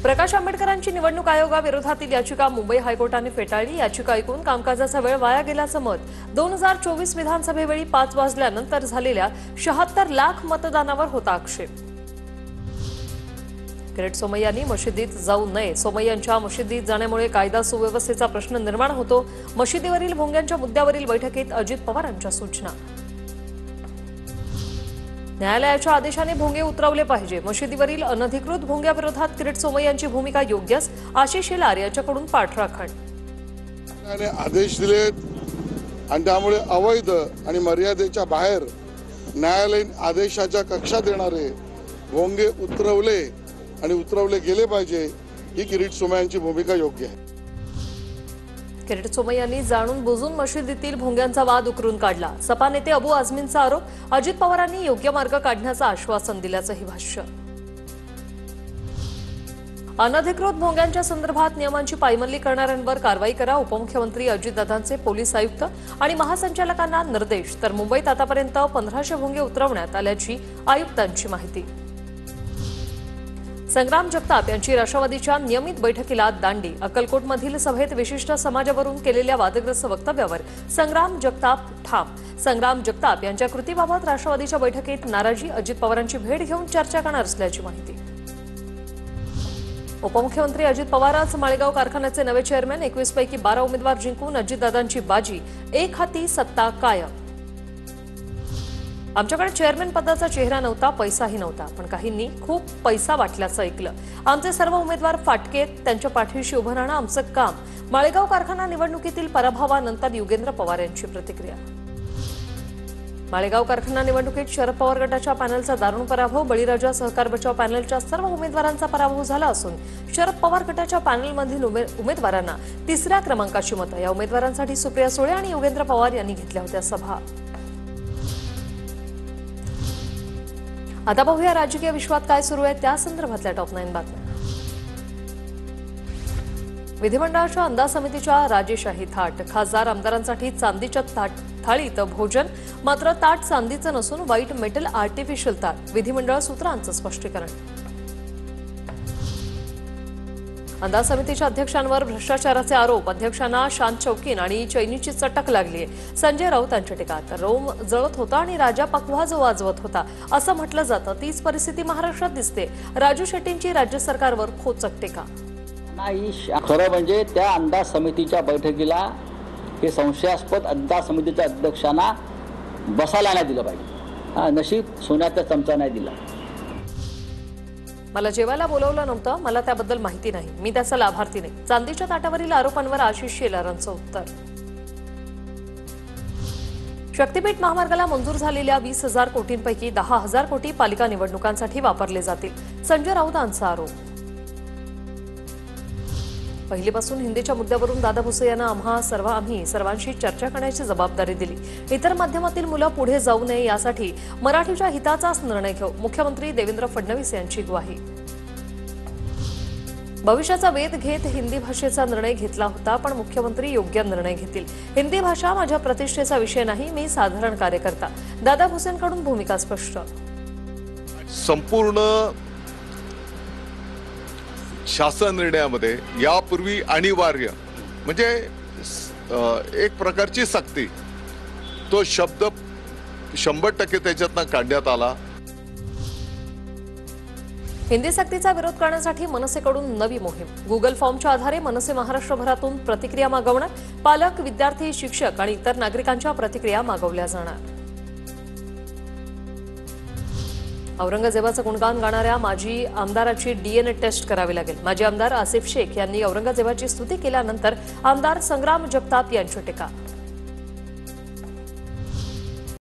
प्रकाश आंबेडकरांची निवडणूक आयोगाविरोधातील याचिका मुंबई हायकोर्टाने फेटाळली। याचिका ऐकून कामकाजाचा वेळ वाया गेल्याचं मत। 2024 विधानसभेवेळी 5 वाजल्यानंतर झालेल्या 76 लाख मतदानावर होता आक्षेप। किरीट सोमय्यांनी मशिदीत जाऊ नये। सोमय्यांच्या मशिदीत जाण्यामुळे कायदा सुव्यवस्थेचा प्रश्न निर्माण होतो। मशिदीवरील भोंग्यांच्या मुद्द्यावरील बैठकीत अजित पवारांच्या सूचना। न्यायालयाच्या आदेशाने भोंगे उतरवले पाहिजे। मशिदीवरील अनधिकृत भोंग्याविरोधात किरीट सोमय्यांची भूमिका योग्यच। आशिष शेलार यांच्याकडून पाठराखण। आदेश दिलेत आणि त्यामुळे अवैध आणि मर्यादेच्या बाहेर न्यायालयीन आदेशाच्या कक्षात येणारे भोंगे उतरवले गेले पाहिजे। ही किरीट सोमय्यांची भूमिका योग्य आहे। किरीट सोमय्यांनी जाणून बुजून मशिदीतील भोंग्यांचा वाद उकरून काढला। सपा नेते अबू आझमींचा आरोप। अजित पवारांनी योग्य मार्ग काढण्याचं आश्वासन दिल्याचंही भाष्य। अनधिकृत भोंग्यांच्या संदर्भात नियमांची पायमल्ली करणाऱ्यांवर कारवाई करा। उपमुख्यमंत्री अजितदादांचे पोलीस आयुक्त आणि महासंचालकांना निर्देश। तर मुंबईत आतापर्यंत 1500 भोंगे उतरवण्यात आल्याची आयुक्तांची माहिती। संग्राम जगताप यांची राष्ट्रवादीच्या नियमित बैठकीला दांडी। अक्कलकोटमधील सभेत विशिष्ट समाजावरून केलेल्या वादग्रस्त वक्तव्यावर संग्राम जगताप ठाम। संग्राम जगताप यांच्या कृतीबाबत राष्ट्रवादीच्या बैठकीत नाराजी। अजित पवारांची भेट घेऊन चर्चा करणार असल्याची माहिती। उपमुख्यमंत्री अजित पवारच माळेगाव कारखान्याचे नवे चेअरमॅन। 21 पैकी 12 उमेदवार जिंकून अजितदादांची बाजी। एक हाती सत्ता कायम। आमच्याकडे चेअरमॅन पदाचा चेहरा नव्हता, पैसाही नव्हता, पण काहींनी खूप पैसा वाटल्याचं ऐकलं। आमचे सर्व उमेदवार फाटकेत, त्यांच्या पाठीशी उभं राहणं आमचं काम। माळेगाव कारखाना निवडणुकीतील पराभवानंतर योगेंद्र पवार यांची प्रतिक्रिया। माळेगाव कारखाना निवडणुकीत शरद पवार गटाच्या पॅनलचा दारुण पराभव। बळीराजा सहकार बचाव पॅनलच्या सर्व उमेदवारांचा पराभव झाला असून शरद पवार गटाच्या पॅनलमधील उमेदवारांना 3ऱ्या क्रमांकाची मतं। या उमेदवारांसाठी सुप्रिया सुळे आणि योगेंद्र पवार यांनी घेतल्या होत्या सभा। आता पाहूया राजकीय विश्वात काय सुरू आहे त्या संदर्भातल्या टॉप 9 बातम्या। विधिमंडळाच्या अंदाज समितीच्या राजेशाही थाट। खासदार आमदारांसाठी चांदीच्या थाळीत भोजन, मात्र ताट चांदीचं नसून व्हाईट मेटल आर्टिफिशियल ताट। विधिमंडळ सूत्रांचं स्पष्टीकरण। अंदाज समितीच्या अध्यक्षांवर भ्रष्टाचाराचे आरोप। अध्यक्षांना शांत चौकीन आणि चैनीची चटक लागली। संजय राऊत यांच्या टीकात रोम जळत होता आणि राजा पखवाज वाजवत होता असं म्हटलं जातं। तीच परिस्थिती महाराष्ट्रात दिसते। राजू शेट्टींची राज्य सरकारवर खोचक टीका। खरं म्हणजे त्या अंदाज समितीच्या बैठकीला हे संशयास्पद अंदाज समितीच्या अध्यक्षांना बसायला नाही दिलं पाहिजे। नशीब सोन्याचा चमचा नाही दिला। मला जेवायला बोलवलं नव्हतं, मला त्याबद्दल माहिती नाही, मी त्याचा लाभार्थी नाही। चांदीच्या ताटावरील आरोपांवर आशिष शेलारांचं उत्तर। शक्तीपीठ महामार्गाला मंजूर झालेल्या 20,000 कोटींपैकी 10,000 कोटी पालिका निवडणुकांसाठी वापरले जातील। संजय राऊतांचा आरोप। पहिलीपासून हिंदीच्या मुद्द्यावरून दादा भुसे यांना आम्ही सर्वांशी चर्चा करण्याची जबाबदारी दिली। इतर माध्यमातील मुलं पुढे जाऊ नये यासाठी मराठीच्या हिताचाच निर्णय घेऊ। मुख्यमंत्री देवेंद्र फडणवीस यांची ग्वाही। भविष्याचा वेध घेत हिंदी भाषेचा निर्णय घेतला होता, पण मुख्यमंत्री योग्य निर्णय घेतील। हिंदी भाषा माझ्या प्रतिष्ठेचा विषय नाही, मी साधारण कार्यकर्ता। दादा भुसेंकडून भूमिका स्पष्ट। संपूर्ण शासन निर्णयामध्ये यापूर्वी अनिवार्य म्हणजे एक प्रकारची सक्ती, तो शब्द 100% त्याच्यातनं काढण्यात आला। हिंदी सक्तीचा विरोध करण्यासाठी मनसेकडून नवी मोहीम। गुगल फॉर्मच्या आधारे मनसे महाराष्ट्रभरातून प्रतिक्रिया मागवणार। पालक, विद्यार्थी, शिक्षक आणि इतर नागरिकांच्या प्रतिक्रिया मागवल्या जाणार। औरंगजेबाचं गुणगान गाणाऱ्या माजी आमदाराची DNA टेस्ट करावी लागेल। माजी आमदार आसिफ शेख यांनी औरंगजेबाची स्तुती केल्यानंतर आमदार संग्राम जगताप यांची टीका।